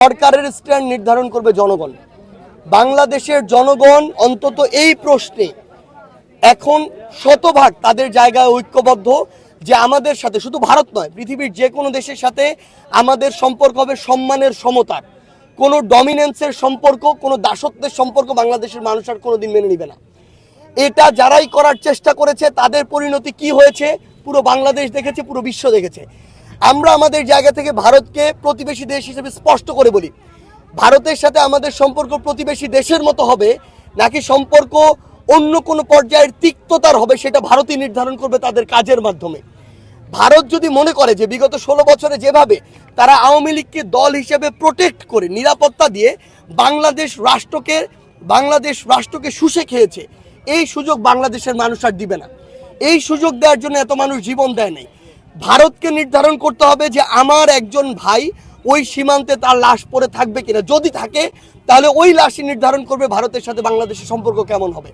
সরকারের স্ট্যান্ড নির্ধারণ করবে জনগণ। বাংলাদেশের জনগণ অন্তত এই প্রশ্নে এখন শতভাগ তাদের জায়গায় ঐক্যবদ্ধ যে আমাদের সাথে শুধু ভারত নয়, পৃথিবীর যে কোনো দেশের সাথে আমাদের সম্পর্ক হবে সম্মানের, সমতার। কোনো ডমিনেন্সের সম্পর্ক, কোনো দাসত্বের সম্পর্ক বাংলাদেশের মানুষ আর কোনোদিন মেনে নেবে না। এটা যারাই করার চেষ্টা করেছে তাদের পরিণতি কি হয়েছে পুরো বাংলাদেশ দেখেছে, পুরো বিশ্ব দেখেছে। আমরা আমাদের জায়গা থেকে ভারতকে প্রতিবেশী দেশ হিসেবে স্পষ্ট করে বলি, ভারতের সাথে আমাদের সম্পর্ক প্রতিবেশী দেশের মতো হবে নাকি সম্পর্ক অন্য কোনো পর্যায়ের তিক্ততার হবে সেটা ভারতই নির্ধারণ করবে তাদের কাজের মাধ্যমে। ভারত যদি মনে করে যে বিগত 16 বছরে যেভাবে তারা আওয়ামী লীগকে দল হিসেবে প্রোটেক্ট করে নিরাপত্তা দিয়ে বাংলাদেশ রাষ্ট্রকে শুষে খেয়েছে, এই সুযোগ বাংলাদেশের মানুষ আর দিবে না। এই সুযোগ দেওয়ার জন্য এত মানুষ জীবন দেয় নাই। ভারতকে নির্ধারণ করতে হবে যে আমার একজন ভাই ওই সীমান্তে তার লাশ পড়ে থাকবে কিনা, যদি থাকে তাহলে ওই লাশই নির্ধারণ করবে ভারতের সাথে বাংলাদেশের সম্পর্ক কেমন হবে।